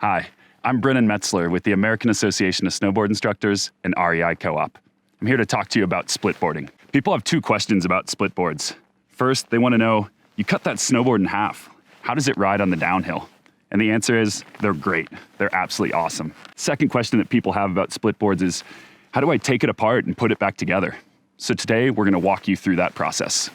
Hi, I'm Brennan Metzler with the American Association of Snowboard Instructors and REI Co-op. I'm here to talk to you about splitboarding. People have two questions about splitboards. First, they want to know, you cut that snowboard in half. How does it ride on the downhill? And the answer is, they're great. They're absolutely awesome. Second question that people have about splitboards is, how do I take it apart and put it back together? So today, we're going to walk you through that process.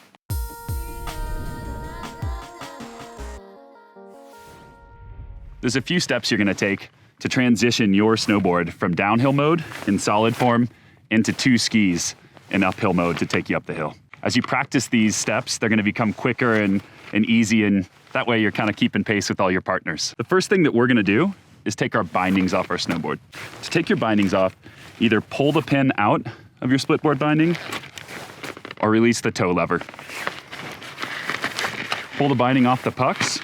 There's a few steps you're going to take to transition your snowboard from downhill mode in solid form into two skis in uphill mode to take you up the hill. As you practice these steps, they're going to become quicker and easy, and that way you're kind of keeping pace with all your partners. The first thing that we're going to do is take our bindings off our snowboard. To take your bindings off, either pull the pin out of your splitboard binding or release the toe lever. Pull the binding off the pucks.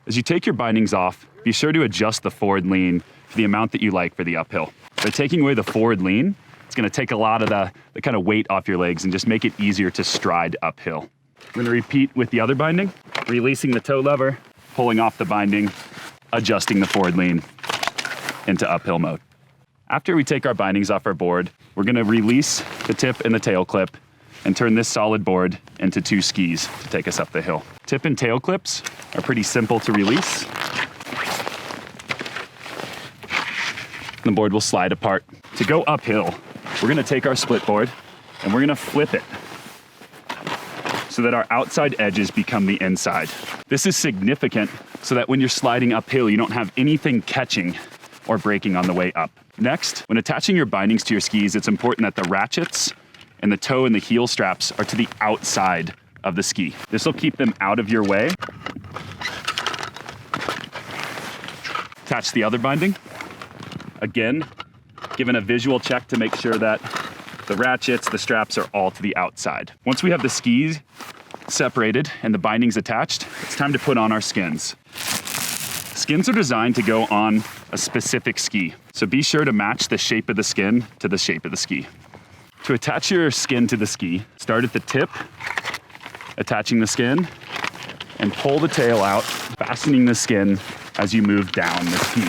As you take your bindings off, be sure to adjust the forward lean for the amount that you like for the uphill. By taking away the forward lean, it's going to take a lot of the kind of weight off your legs and just make it easier to stride uphill. We're going to repeat with the other binding, releasing the toe lever, pulling off the binding, adjusting the forward lean into uphill mode. After we take our bindings off our board, we're going to release the tip and the tail clip and turn this solid board into two skis to take us up the hill. Tip and tail clips are pretty simple to release. The board will slide apart. To go uphill, we're going to take our split board and we're going to flip it so that our outside edges become the inside. This is significant so that when you're sliding uphill, you don't have anything catching or breaking on the way up. Next, when attaching your bindings to your skis, it's important that the ratchets and the toe and the heel straps are to the outside of the ski. This will keep them out of your way. Attach the other binding. Again, given a visual check to make sure that the ratchets, the straps are all to the outside. Once we have the skis separated and the bindings attached, it's time to put on our skins. Skins are designed to go on a specific ski, so be sure to match the shape of the skin to the shape of the ski. To attach your skin to the ski, start at the tip, attaching the skin, and pull the tail out, fastening the skin as you move down the ski.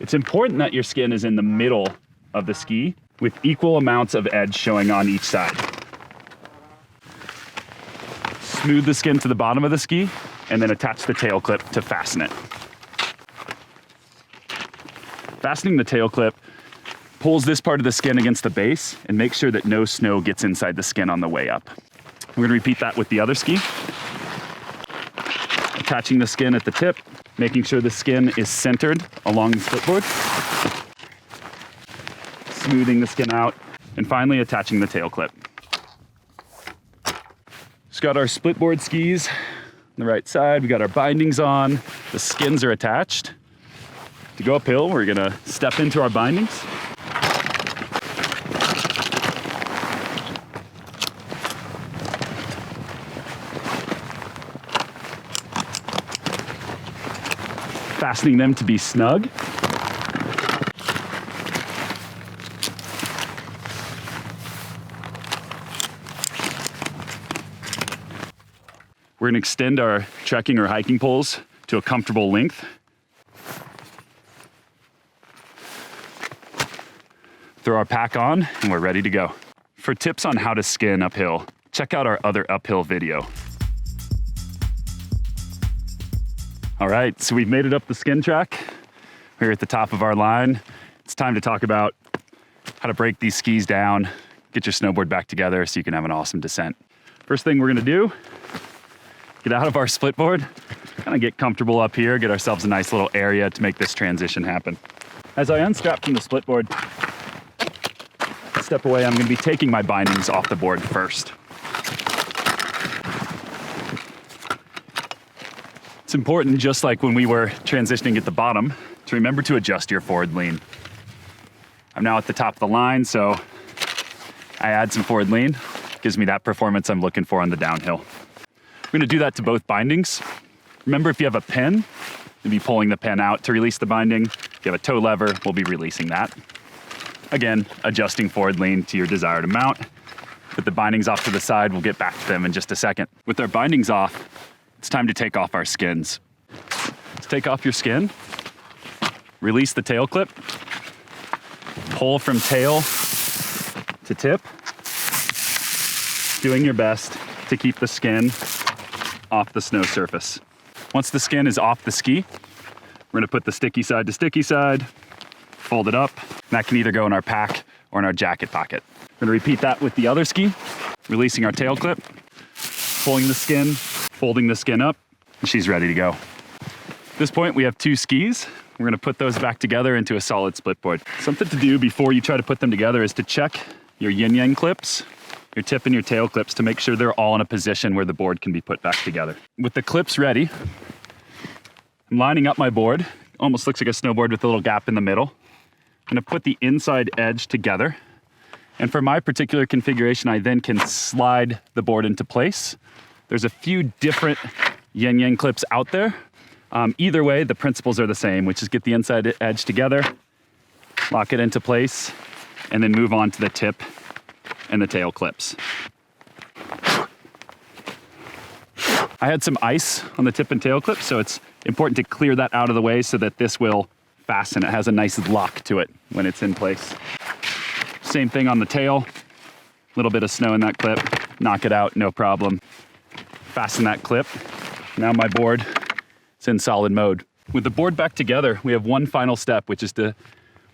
It's important that your skin is in the middle of the ski with equal amounts of edge showing on each side. Smooth the skin to the bottom of the ski and then attach the tail clip to fasten it. Fastening the tail clip pulls this part of the skin against the base and make sure that no snow gets inside the skin on the way up. We're going to repeat that with the other ski. Attaching the skin at the tip, making sure the skin is centered along the splitboard. Smoothing the skin out, and finally attaching the tail clip. Just got our splitboard skis on the right side. We got our bindings on. The skins are attached. To go uphill, we're going to step into our bindings. Fastening them to be snug. We're going to extend our trekking or hiking poles to a comfortable length. Throw our pack on and we're ready to go. For tips on how to skin uphill, check out our other uphill video. All right, so we've made it up the skin track. We're at the top of our line. It's time to talk about how to break these skis down, get your snowboard back together so you can have an awesome descent. First thing we're gonna do, get out of our split board, kind of get comfortable up here, get ourselves a nice little area to make this transition happen. As I unstrap from the split board, step away, I'm gonna be taking my bindings off the board first. It's important, just like when we were transitioning at the bottom, to remember to adjust your forward lean. I'm now at the top of the line, so I add some forward lean. Gives me that performance I'm looking for on the downhill. We're gonna do that to both bindings. Remember, if you have a pin, you'll be pulling the pin out to release the binding. If you have a toe lever, we'll be releasing that. Again, adjusting forward lean to your desired amount. Put the bindings off to the side, we'll get back to them in just a second. With our bindings off, it's time to take off our skins. Let's take off your skin, release the tail clip, pull from tail to tip, doing your best to keep the skin off the snow surface. Once the skin is off the ski, we're gonna put the sticky side to sticky side, fold it up, and that can either go in our pack or in our jacket pocket. We're gonna repeat that with the other ski, releasing our tail clip, pulling the skin, folding the skin up, and she's ready to go. At this point, we have 2 skis. We're gonna put those back together into a solid split board. Something to do before you try to put them together is to check your yin-yang clips, your tip and your tail clips, to make sure they're all in a position where the board can be put back together. With the clips ready, I'm lining up my board. Almost looks like a snowboard with a little gap in the middle. I'm gonna put the inside edge together. And for my particular configuration, I then can slide the board into place. There's a few different yin-yang clips out there. Either way, the principles are the same, which is get the inside edge together, lock it into place, and then move on to the tip and the tail clips. I had some ice on the tip and tail clips, so it's important to clear that out of the way so that this will fasten. It has a nice lock to it when it's in place. Same thing on the tail. A little bit of snow in that clip, knock it out, no problem. Fasten that clip. Now my board is in solid mode. With the board back together, we have one final step, which is to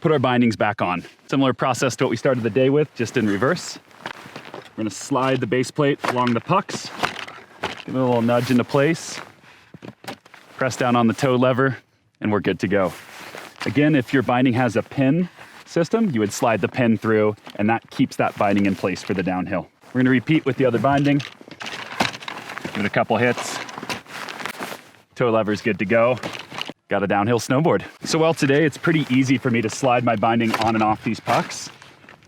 put our bindings back on. Similar process to what we started the day with, just in reverse. We're gonna slide the base plate along the pucks, give it a little nudge into place, press down on the toe lever, and we're good to go. Again, if your binding has a pin system, you would slide the pin through, and that keeps that binding in place for the downhill. We're gonna repeat with the other binding. Give it a couple hits. Toe lever's good to go. Got a downhill snowboard. So while today it's pretty easy for me to slide my binding on and off these pucks,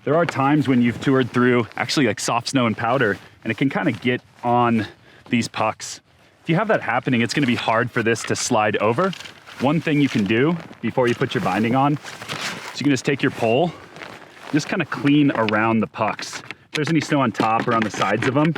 there are times when you've toured through actually like soft snow and powder, and it can kind of get on these pucks. If you have that happening, it's gonna be hard for this to slide over. One thing you can do before you put your binding on is you can just take your pole, just kind of clean around the pucks. If there's any snow on top or on the sides of them,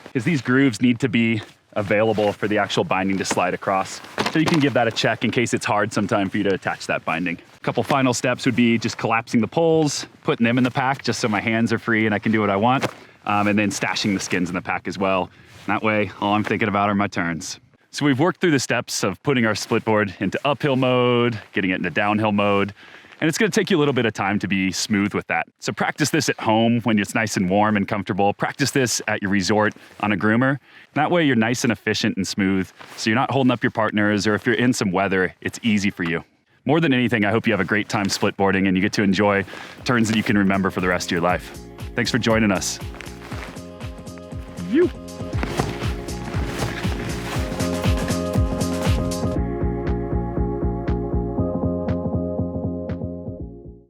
because these grooves need to be available for the actual binding to slide across. So you can give that a check in case it's hard sometime for you to attach that binding. A couple final steps would be just collapsing the poles, putting them in the pack just so my hands are free and I can do what I want, and then stashing the skins in the pack as well. That way, all I'm thinking about are my turns. So we've worked through the steps of putting our split board into uphill mode, getting it into downhill mode, and it's gonna take you a little bit of time to be smooth with that. So practice this at home when it's nice and warm and comfortable. Practice this at your resort on a groomer. That way you're nice and efficient and smooth, so you're not holding up your partners, or if you're in some weather, it's easy for you. More than anything, I hope you have a great time split boarding and you get to enjoy turns that you can remember for the rest of your life. Thanks for joining us. You.